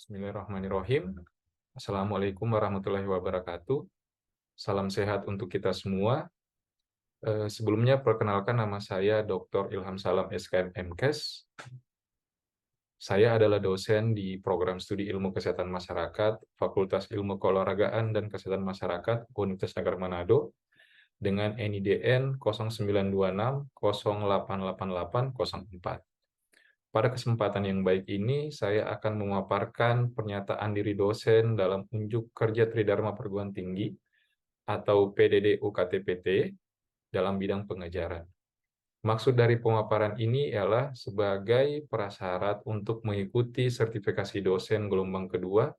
Bismillahirrahmanirrahim. Assalamualaikum warahmatullahi wabarakatuh. Salam sehat untuk kita semua. Sebelumnya perkenalkan, nama saya Dr. Ilham Salam, SKM MKes. Saya adalah dosen di Program Studi Ilmu Kesehatan Masyarakat, Fakultas Ilmu Keolahragaan dan Kesehatan Masyarakat, Universitas Negara Manado, dengan NIDN 0926088804. Pada kesempatan yang baik ini, saya akan memaparkan pernyataan diri dosen dalam unjuk kerja Tridharma Perguruan Tinggi atau PDD UKT-PT dalam bidang pengajaran. Maksud dari pemaparan ini ialah sebagai prasyarat untuk mengikuti sertifikasi dosen gelombang kedua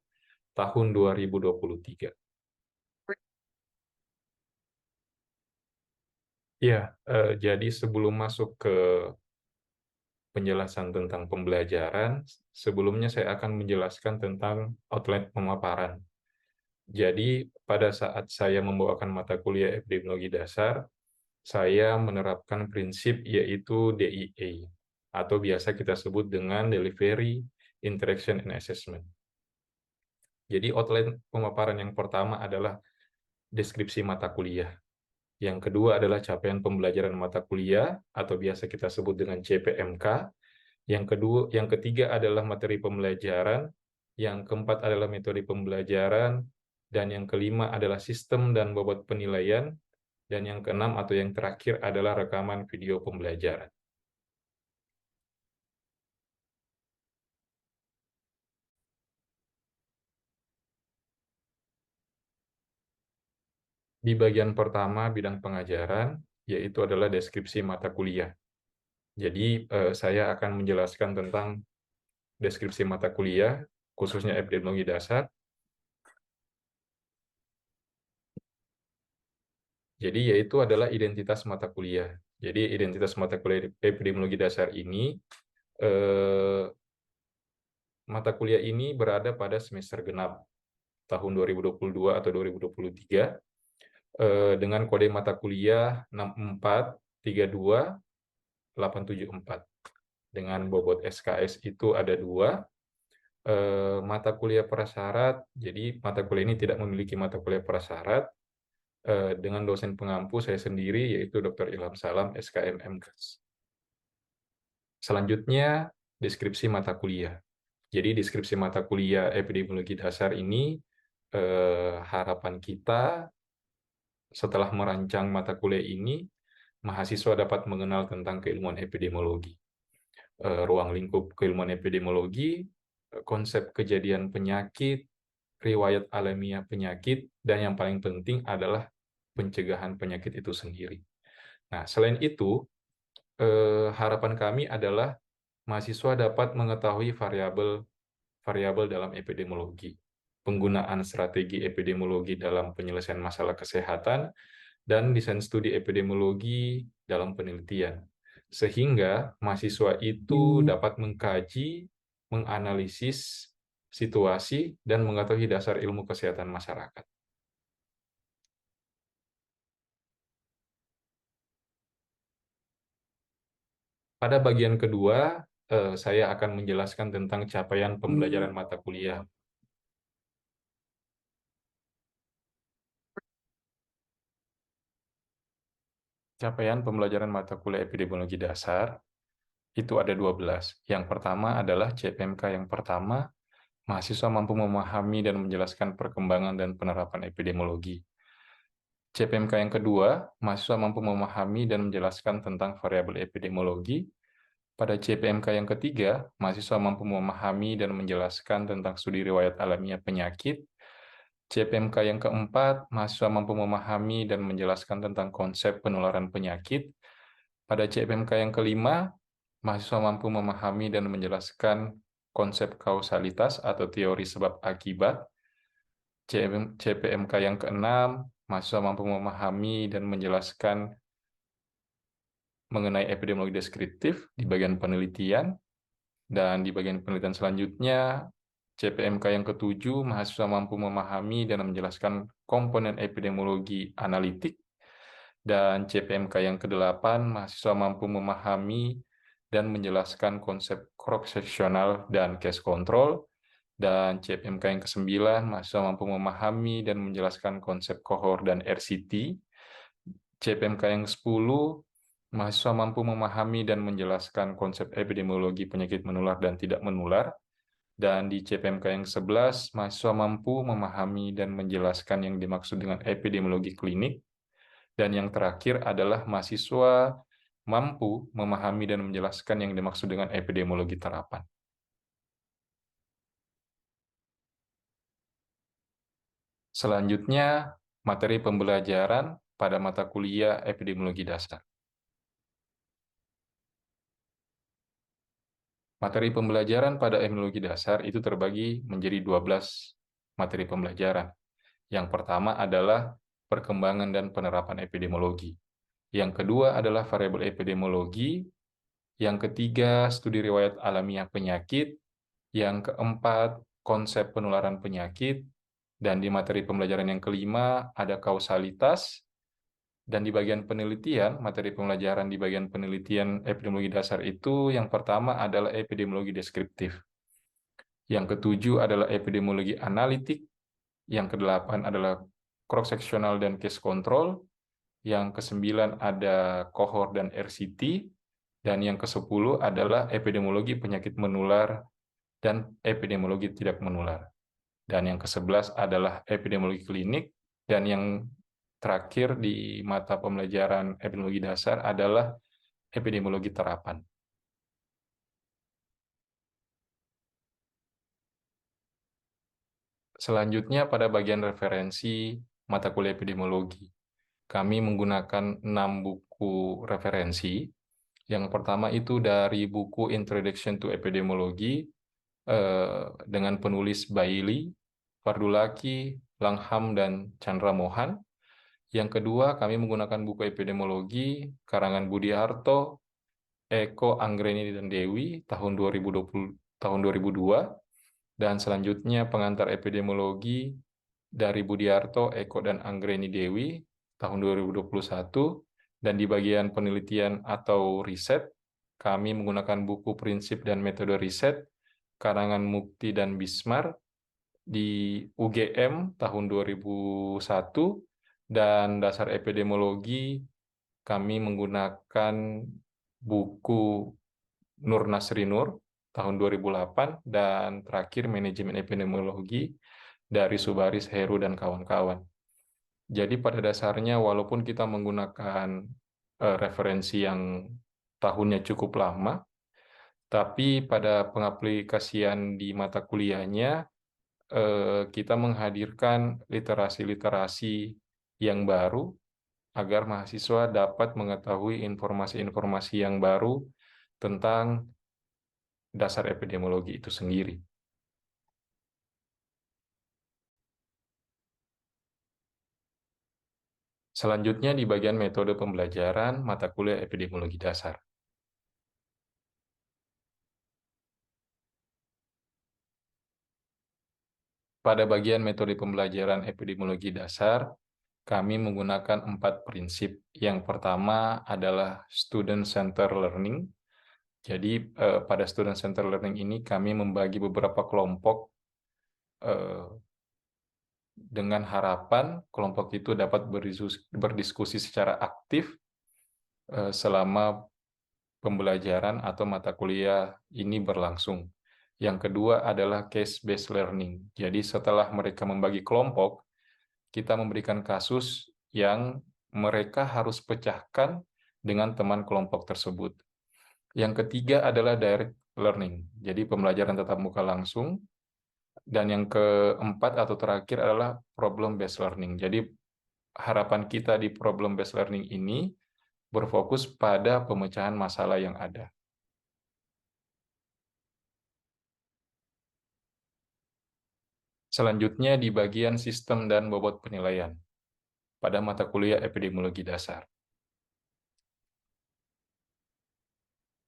tahun 2023. Ya, jadi sebelum masuk ke penjelasan tentang pembelajaran, sebelumnya saya akan menjelaskan tentang outline pemaparan. Jadi, pada saat saya membawakan mata kuliah epidemiologi dasar, saya menerapkan prinsip yaitu DIA, atau biasa kita sebut dengan Delivery, Interaction, and Assessment. Jadi, outline pemaparan yang pertama adalah deskripsi mata kuliah. Yang kedua adalah capaian pembelajaran mata kuliah, atau biasa kita sebut dengan CPMK. Yang ketiga adalah materi pembelajaran, yang keempat adalah metode pembelajaran, dan yang kelima adalah sistem dan bobot penilaian, dan yang keenam atau yang terakhir adalah rekaman video pembelajaran. Di bagian pertama bidang pengajaran, yaitu adalah deskripsi mata kuliah. Jadi saya akan menjelaskan tentang deskripsi mata kuliah, khususnya epidemiologi dasar. Jadi yaitu adalah identitas mata kuliah. Jadi identitas mata kuliah epidemiologi dasar ini, mata kuliah ini berada pada semester genap tahun 2022 atau 2023 dengan kode mata kuliah 6432874. Dengan bobot SKS itu ada 2. Mata kuliah prasyarat, jadi mata kuliah ini tidak memiliki mata kuliah prasyarat. Dengan dosen pengampu saya sendiri, yaitu Dr. Ilham Salam, SKM MKes. Selanjutnya, deskripsi mata kuliah. Jadi deskripsi mata kuliah epidemiologi dasar ini, harapan kita setelah merancang mata kuliah ini, mahasiswa dapat mengenal tentang keilmuan epidemiologi, ruang lingkup keilmuan epidemiologi, konsep kejadian penyakit, riwayat alamiah penyakit, dan yang paling penting adalah pencegahan penyakit itu sendiri. Nah, selain itu, harapan kami adalah mahasiswa dapat mengetahui variabel dalam epidemiologi, penggunaan strategi epidemiologi dalam penyelesaian masalah kesehatan, dan desain studi epidemiologi dalam penelitian. Sehingga mahasiswa itu dapat mengkaji, menganalisis situasi, dan mengetahui dasar ilmu kesehatan masyarakat. Pada bagian kedua, saya akan menjelaskan tentang capaian pembelajaran mata kuliah. Capaian pembelajaran mata kuliah epidemiologi dasar itu ada 12. Yang pertama adalah CPMK yang pertama, mahasiswa mampu memahami dan menjelaskan perkembangan dan penerapan epidemiologi. CPMK yang kedua, mahasiswa mampu memahami dan menjelaskan tentang variabel epidemiologi. Pada CPMK yang ketiga, mahasiswa mampu memahami dan menjelaskan tentang studi riwayat alamiah penyakit. CPMK yang keempat, mahasiswa mampu memahami dan menjelaskan tentang konsep penularan penyakit. Pada CPMK yang kelima, mahasiswa mampu memahami dan menjelaskan konsep kausalitas atau teori sebab akibat. CPMK yang keenam, mahasiswa mampu memahami dan menjelaskan mengenai epidemiologi deskriptif di bagian penelitian. Dan di bagian penelitian selanjutnya, CPMK yang ketujuh, mahasiswa mampu memahami dan menjelaskan komponen epidemiologi analitik. Dan CPMK yang kedelapan, mahasiswa mampu memahami dan menjelaskan konsep cross-sectional dan case control. Dan CPMK yang ke-9, mahasiswa mampu memahami dan menjelaskan konsep kohor dan RCT. CPMK yang ke-10, mahasiswa mampu memahami dan menjelaskan konsep epidemiologi penyakit menular dan tidak menular. Dan di CPMK yang ke-11, mahasiswa mampu memahami dan menjelaskan yang dimaksud dengan epidemiologi klinik. Dan yang terakhir adalah mahasiswa mampu memahami dan menjelaskan yang dimaksud dengan epidemiologi terapan. Selanjutnya, materi pembelajaran pada mata kuliah epidemiologi dasar. Materi pembelajaran pada epidemiologi dasar itu terbagi menjadi 12 materi pembelajaran. Yang pertama adalah perkembangan dan penerapan epidemiologi. Yang kedua adalah variabel epidemiologi. Yang ketiga, studi riwayat alamiah penyakit. Yang keempat, konsep penularan penyakit. Dan di materi pembelajaran yang kelima, ada kausalitas. Dan di bagian penelitian, materi pembelajaran di bagian penelitian epidemiologi dasar itu, yang pertama adalah epidemiologi deskriptif. Yang ketujuh adalah epidemiologi analitik. Yang kedelapan adalah cross-sectional dan case control. Yang kesembilan ada kohor dan RCT. Dan yang ke-10 adalah epidemiologi penyakit menular dan epidemiologi tidak menular. Dan yang ke-11 adalah epidemiologi klinik. Dan yang terakhir di mata pembelajaran epidemiologi dasar adalah epidemiologi terapan. Selanjutnya pada bagian referensi mata kuliah epidemiologi. Kami menggunakan 6 buku referensi. Yang pertama itu dari buku Introduction to Epidemiology dengan penulis Bailey, Fardulaki, Langham, dan Chandra Mohan. Yang kedua, kami menggunakan buku epidemiologi karangan Budi Harto, Eko, Anggreni, dan Dewi tahun 2002. Dan selanjutnya pengantar epidemiologi dari Budiarto, Eko, dan Anggreni Dewi tahun 2021. Dan di bagian penelitian atau riset, kami menggunakan buku prinsip dan metode riset karangan Mukti dan Bismar di UGM tahun 2001. Dan dasar epidemiologi kami menggunakan buku Nur Nasri Nur tahun 2008, dan terakhir manajemen epidemiologi dari Subaris Heru dan kawan-kawan. Jadi pada dasarnya walaupun kita menggunakan referensi yang tahunnya cukup lama, tapi pada pengaplikasian di mata kuliahnya kita menghadirkan literasi-literasi yang baru agar mahasiswa dapat mengetahui informasi-informasi yang baru tentang dasar epidemiologi itu sendiri. Selanjutnya di bagian metode pembelajaran mata kuliah epidemiologi dasar. Pada bagian metode pembelajaran epidemiologi dasar, kami menggunakan 4 prinsip. Yang pertama adalah student center learning. Jadi pada student center learning ini kami membagi beberapa kelompok dengan harapan kelompok itu dapat berdiskusi secara aktif selama pembelajaran atau mata kuliah ini berlangsung. Yang kedua adalah case-based learning. Jadi setelah mereka membagi kelompok, kita memberikan kasus yang mereka harus pecahkan dengan teman kelompok tersebut. Yang ketiga adalah direct learning. Jadi pembelajaran tatap muka langsung. Dan yang keempat atau terakhir adalah problem-based learning. Jadi harapan kita di problem-based learning ini berfokus pada pemecahan masalah yang ada. Selanjutnya di bagian sistem dan bobot penilaian pada mata kuliah epidemiologi dasar.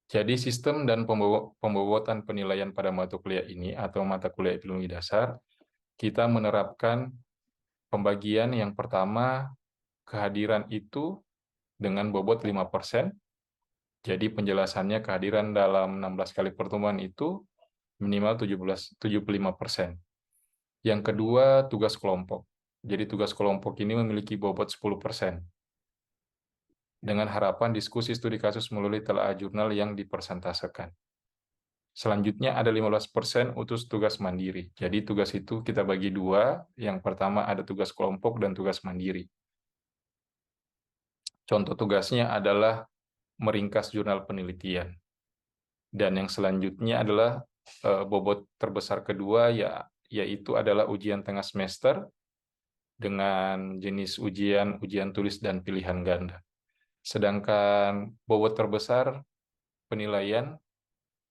Jadi sistem dan pembobotan penilaian pada mata kuliah ini atau mata kuliah epidemiologi dasar, kita menerapkan pembagian yang pertama, kehadiran itu dengan bobot 5%. Jadi penjelasannya kehadiran dalam 16 kali pertemuan itu minimal 75%. Yang kedua, tugas kelompok. Jadi tugas kelompok ini memiliki bobot 10%. Dengan harapan diskusi studi kasus melalui telaah jurnal yang dipersentasekan. Selanjutnya ada 15% untuk tugas mandiri. Jadi tugas itu kita bagi dua. Yang pertama ada tugas kelompok dan tugas mandiri. Contoh tugasnya adalah meringkas jurnal penelitian. Dan yang selanjutnya adalah bobot terbesar kedua, yaitu adalah ujian tengah semester dengan jenis ujian tulis dan pilihan ganda. Sedangkan bobot terbesar penilaian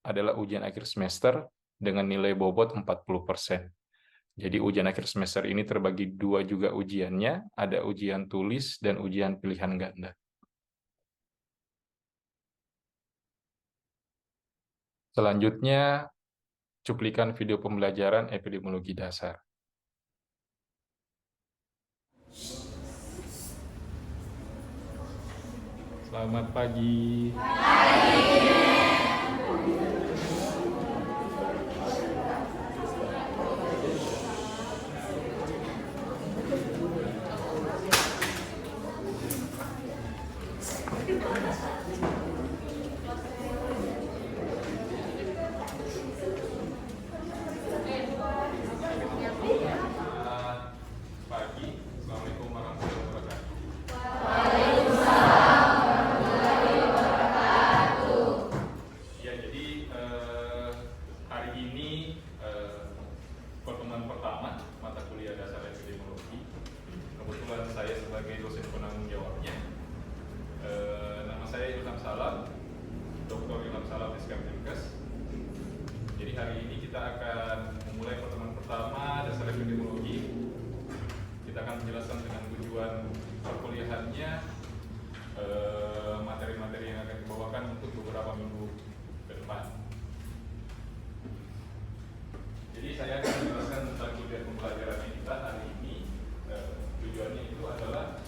adalah ujian akhir semester dengan nilai bobot 40%. Jadi ujian akhir semester ini terbagi dua juga ujiannya, ada ujian tulis dan ujian pilihan ganda. Selanjutnya, cuplikan video pembelajaran epidemiologi dasar. Selamat pagi. Hari ini kita akan memulai pertemuan pertama dasar epidemiologi. Kita akan menjelaskan dengan tujuan perkuliahannya, materi-materi yang akan dibawakan untuk beberapa minggu ke depan. Jadi saya akan menjelaskan tentang tujuan pembelajaran kita hari ini. Tujuannya itu adalah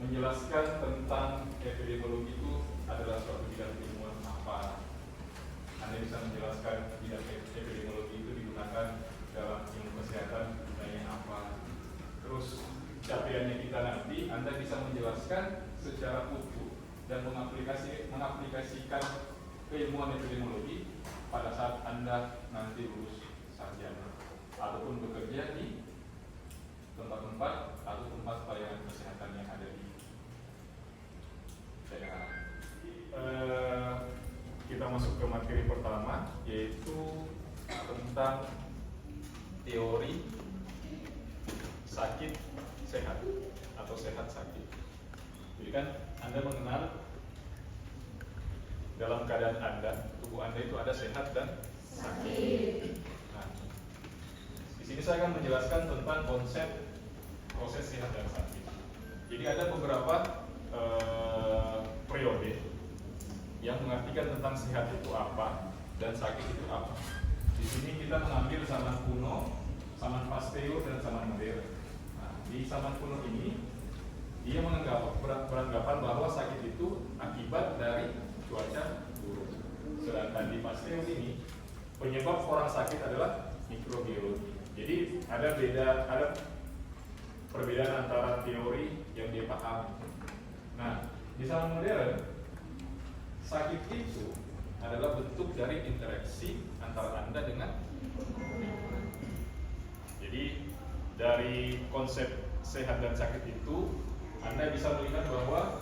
menjelaskan tentang epidemiologi itu adalah suatu bidang ilmuwan apa. Anda bisa menjelaskan bidang epidemiologi itu digunakan dalam ilmu kesehatan gunanya apa. Terus capaiannya kita nanti, Anda bisa menjelaskan secara utuh dan mengaplikasikan keilmuan epidemiologi pada saat Anda nanti lulus sarjana ataupun bekerja di tempat-tempat atau tempat pelayanan kesehatan yang ada di daerah. Kita masuk ke materi pertama, yaitu tentang teori sakit sehat atau sehat sakit. Jadi kan Anda mengenal dalam keadaan Anda, tubuh Anda itu ada sehat dan sakit. Nah, di sini saya akan menjelaskan tentang konsep proses sehat dan sakit. Jadi ada beberapa periode yang mengartikan tentang sehat itu apa dan sakit itu apa. Di sini kita mengambil zaman kuno, zaman Pasteur dan zaman modern. Nah, di zaman kuno ini dia beranggapan bahwa sakit itu akibat dari cuaca buruk. Sedangkan di Pasteur ini penyebab orang sakit adalah mikrobiologi. Jadi ada perbedaan antara teori yang dia pahami. Nah, di zaman modern sakit itu adalah bentuk dari interaksi antara Anda dengan lingkungan. Jadi dari konsep sehat dan sakit itu Anda bisa melihat bahwa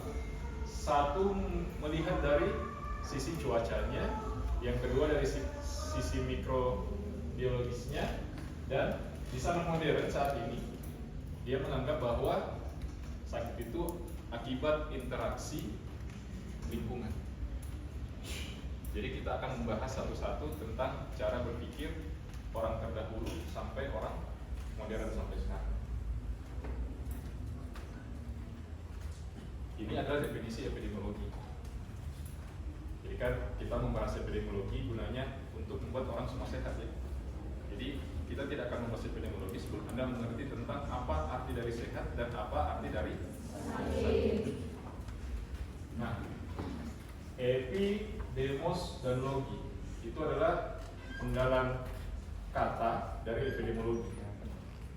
satu melihat dari sisi cuacanya, yang kedua dari sisi mikrobiologisnya, dan di zaman modern saat ini dia menganggap bahwa sakit itu akibat interaksi lingkungan. Jadi kita akan membahas satu-satu tentang cara berpikir orang terdahulu sampai orang modern sampai sekarang. Ini adalah definisi epidemiologi. Jadi kan kita membahas epidemiologi gunanya untuk membuat orang semua sehat ya. Jadi kita tidak akan membahas epidemiologi sebelum Anda mengerti tentang apa arti dari sehat dan apa arti dari sakit. Nah, epi, demos, dan logi itu adalah penggalan kata dari epidemiologi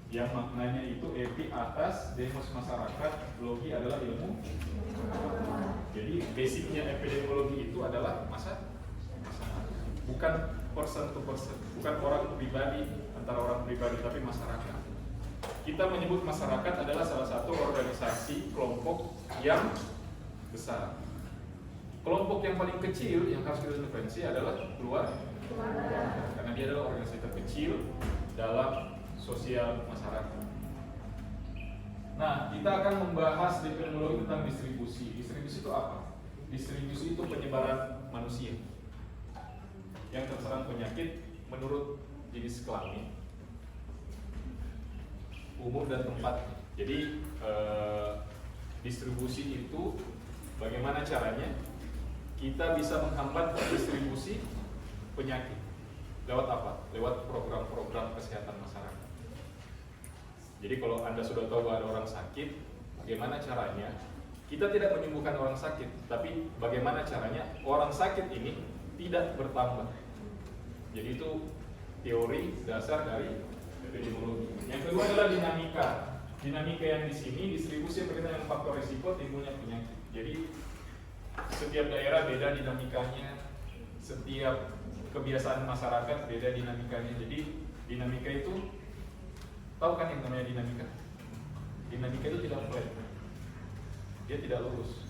yang maknanya itu epi atas, demos masyarakat, logi adalah ilmu. Jadi basicnya epidemiologi itu adalah masyarakat, bukan person to person, bukan orang pribadi antara orang pribadi, tapi masyarakat. Kita menyebut masyarakat adalah salah satu organisasi kelompok yang besar. Kelompok yang paling kecil yang harus kita intervensi adalah keluarga, karena dia adalah organisasi terkecil dalam sosial masyarakat. Nah, kita akan membahas di epidemiologi tentang distribusi. Distribusi itu apa? Distribusi itu penyebaran manusia yang terserang penyakit menurut jenis kelamin, umur dan tempat. Jadi distribusi itu bagaimana caranya kita bisa menghambat distribusi penyakit. Lewat apa? Lewat program-program kesehatan masyarakat. Jadi kalau Anda sudah tahu bahwa ada orang sakit, bagaimana caranya? Kita tidak menyembuhkan orang sakit, tapi bagaimana caranya orang sakit ini tidak bertambah. Jadi itu teori dasar dari epidemiologi. Yang kedua adalah dinamika. Dinamika yang di sini distribusi berkaitan dengan faktor risiko timbulnya penyakit. Jadi setiap daerah beda dinamikanya, setiap kebiasaan masyarakat beda dinamikanya. Jadi dinamika itu, tahu kan yang namanya dinamika? Dinamika itu tidak flat, dia tidak lurus.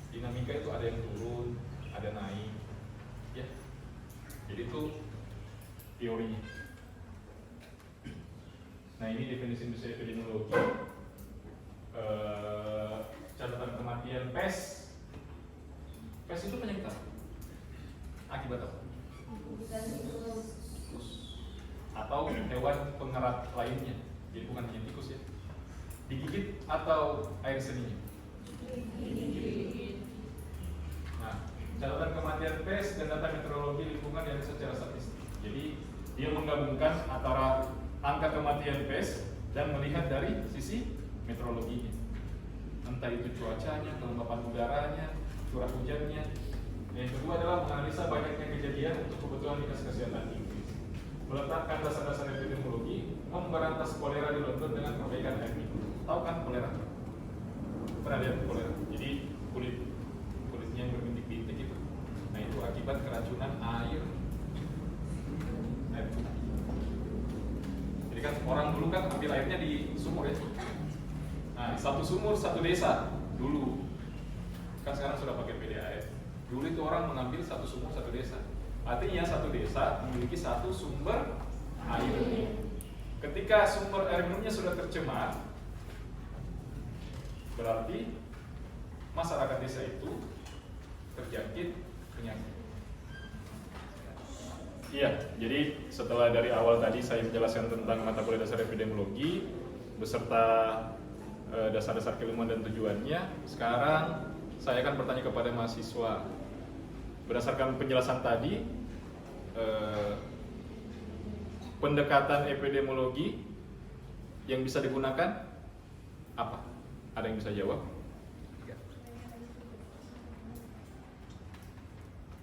Dinamika itu ada yang turun, ada naik, ya. Jadi itu teorinya. Nah, ini definisi industri epidemiologi. Catatan kematian pes. Pes itu penyakit apa? Akibat apa? Atau hewan pengerat lainnya. Jadi bukan hanya tikus ya. Digigit atau air seninya? Digigit. Nah, catatan kematian pes dan data meteorologi lingkungan yang secara statistik. Jadi dia menggabungkan antara angka kematian pes dan melihat dari sisi meteorologinya. Entah itu cuacanya, kelembapan udaranya, curah hujannya. Yang kedua adalah menganalisa banyaknya kejadian untuk kebutuhan dinas kesehatan Inggris. Meletakkan dasar-dasar epidemiologi, memberantas kolera di London dengan perbaikan air minum. Tahu kan kolera? Pernah lihat kolera? Jadi kulitnya yang berbintik-bintik itu. Nah, itu akibat keracunan air putih. Jadi kan orang dulu kan ambil airnya di sumur ya. Nah, satu sumur satu desa dulu. Kan sekarang sudah pakai PDAM. Dulu itu orang mengambil satu sumur satu desa. Artinya satu desa memiliki satu sumber air minum. Ketika sumber air minumnya sudah tercemar, berarti masyarakat desa itu terjangkit penyakit. Iya, jadi setelah dari awal tadi saya menjelaskan tentang mata kuliah dasar epidemiologi beserta dasar-dasar keilmuan dan tujuannya, sekarang saya akan bertanya kepada mahasiswa. Berdasarkan penjelasan tadi, pendekatan epidemiologi yang bisa digunakan apa? Ada yang bisa jawab?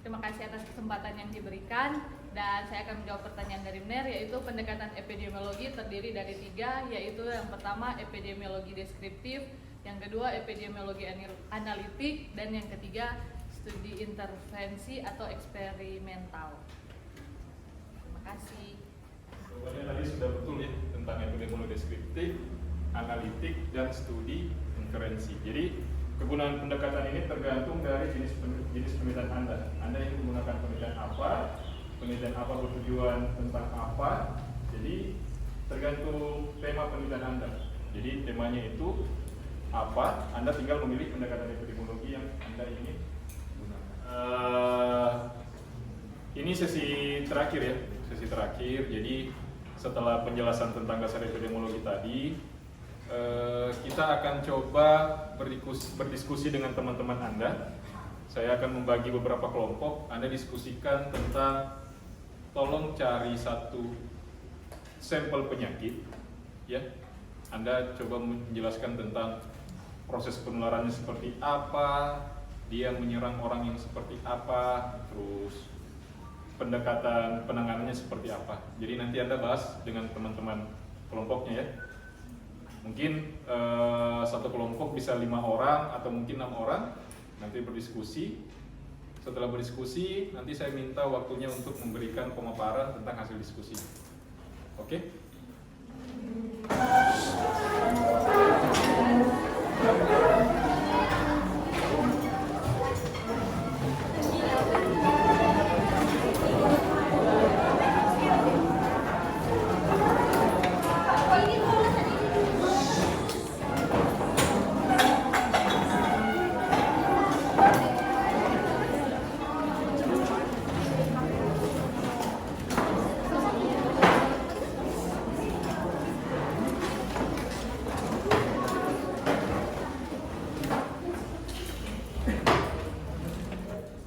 Terima kasih atas kesempatan yang diberikan, dan saya akan menjawab pertanyaan dari Mner, yaitu pendekatan epidemiologi terdiri dari 3, yaitu yang pertama epidemiologi deskriptif, yang kedua epidemiologi analitik, dan yang ketiga studi intervensi atau eksperimental. Terima kasih. Jawabannya tadi sudah betul ya, tentang epidemiologi deskriptif, analitik, dan studi intervensi. Jadi kegunaan pendekatan ini tergantung dari jenis penelitian Anda. Anda ingin menggunakan penelitian apa bertujuan tentang apa. Jadi tergantung tema penelitian Anda. Jadi temanya itu apa, Anda tinggal memilih pendekatan epidemiologi yang Anda ingin gunakan. Ini sesi terakhir ya, sesi terakhir. Jadi setelah penjelasan tentang dasar epidemiologi tadi, kita akan coba berdiskusi dengan teman-teman Anda. Saya akan membagi beberapa kelompok. Anda diskusikan tentang, tolong cari satu sampel penyakit, ya. Anda coba menjelaskan tentang proses penularannya seperti apa, dia menyerang orang yang seperti apa, terus pendekatan penanganannya seperti apa. Jadi nanti Anda bahas dengan teman-teman kelompoknya ya. Mungkin satu kelompok bisa 5 orang atau mungkin 6 orang, nanti berdiskusi. Setelah berdiskusi, nanti saya minta waktunya untuk memberikan pemaparan tentang hasil diskusi. Oke?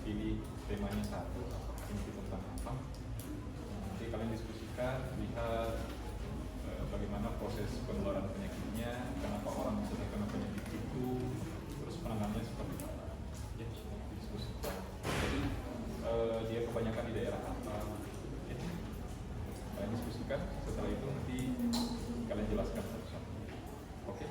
Pilih temanya satu, ini tentang apa? Nanti kalian diskusikan, lihat bagaimana proses penularan penyakitnya, kenapa orang bisa terkena penyakit itu, terus penanganannya seperti apa. Ya, diskusikan. Jadi dia kebanyakan di daerah apa? Ya. Kalian diskusikan. Setelah itu nanti kalian jelaskan satu-satu. Oke?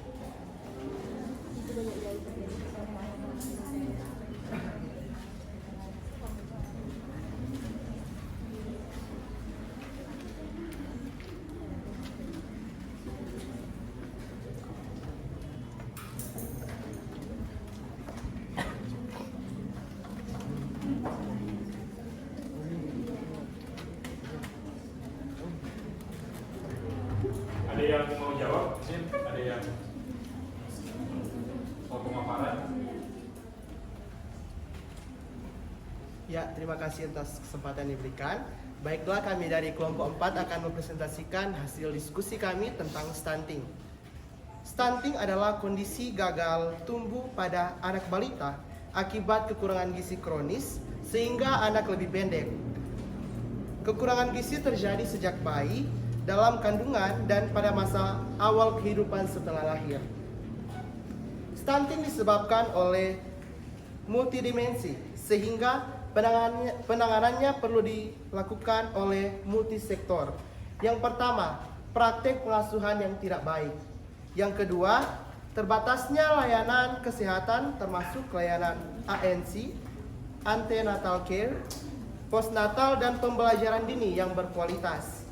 Ada yang mau jawab? Ada yang mau pemaparan? Ya, terima kasih atas kesempatan yang diberikan. Baiklah, kami dari kelompok 4 akan mempresentasikan hasil diskusi kami tentang stunting. Stunting adalah kondisi gagal tumbuh pada anak balita akibat kekurangan gizi kronis sehingga anak lebih pendek. Kekurangan gizi terjadi sejak bayi, dalam kandungan, dan pada masa awal kehidupan setelah lahir. Stunting disebabkan oleh multidimensi, sehingga penanganannya perlu dilakukan oleh multisektor. Yang pertama, praktek pengasuhan yang tidak baik. Yang kedua, terbatasnya layanan kesehatan termasuk layanan ANC, antenatal care, postnatal, dan pembelajaran dini yang berkualitas.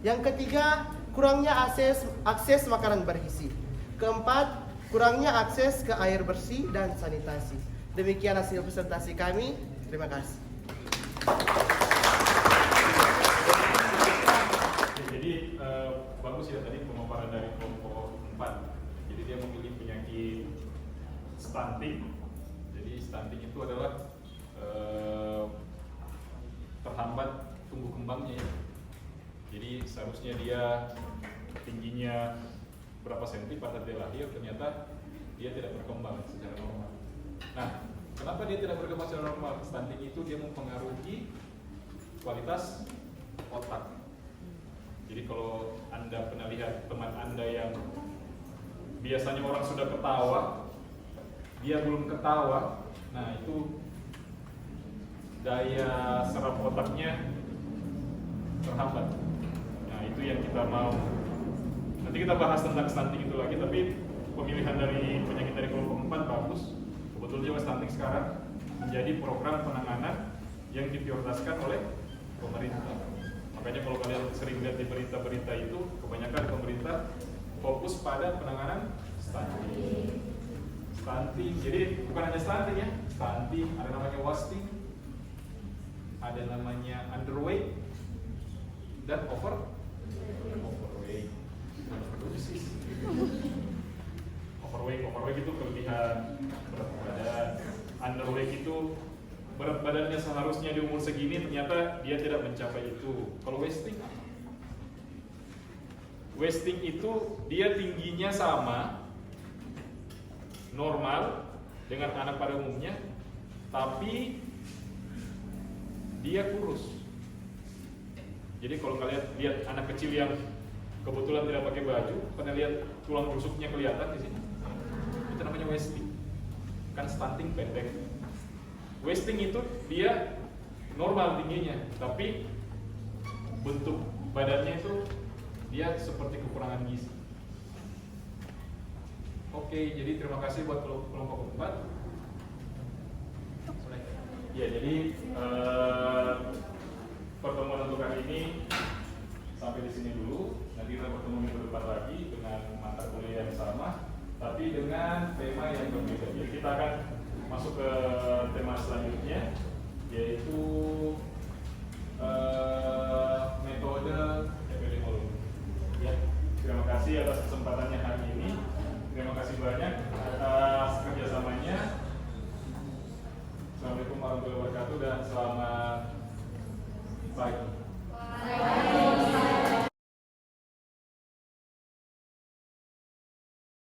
Yang ketiga, kurangnya akses makanan bergizi. Keempat, kurangnya akses ke air bersih dan sanitasi. Demikian hasil presentasi kami. Terima kasih. Jadi bagus ya tadi pemaparan dari kelompok 4. Jadi dia memilih penyakit stunting. Jadi stunting itu adalah terhambat tumbuh kembangnya ya. Jadi seharusnya dia tingginya berapa senti pada dia lahir, ternyata dia tidak berkembang secara normal. Nah, kenapa dia tidak berkembang secara normal? Stunting itu dia mempengaruhi kualitas otak. Jadi kalau Anda pernah lihat teman Anda yang biasanya orang sudah ketawa, dia belum ketawa, nah itu daya serap otaknya terhambat. Nah itu yang kita mau. Nanti kita bahas tentang stunting itu lagi, tapi pemilihan dari penyakit dari kelompok 4 bagus. Kebetulan juga stunting sekarang menjadi program penanganan yang diprioritaskan oleh pemerintah. Makanya kalau kalian sering lihat di berita-berita itu, kebanyakan pemerintah fokus pada penanganan stunting. Stunting, jadi bukan hanya stunting ya, stunting, ada namanya wasting, ada namanya underweight, dan overweight. Overweight itu kelebihan berat badan. Underweight itu berat badannya seharusnya di umur segini, ternyata dia tidak mencapai itu. Kalau wasting apa? Wasting itu dia tingginya sama, normal dengan anak pada umumnya, tapi dia kurus. Jadi kalau kalian lihat anak kecil yang kebetulan tidak pakai baju, pernah lihat tulang rusuknya kelihatan di sini? Itu namanya wasting. Kan stunting pendek. Wasting itu dia normal tingginya, tapi bentuk badannya itu dia seperti kekurangan gizi. Oke, jadi terima kasih buat kelompok 4. Ya, jadi pertemuan untuk hari ini sampai di sini dulu. Nanti kita bertemu minggu depan lagi dengan mata kuliah yang sama, tapi dengan tema yang berbeda. Jadi kita akan masuk ke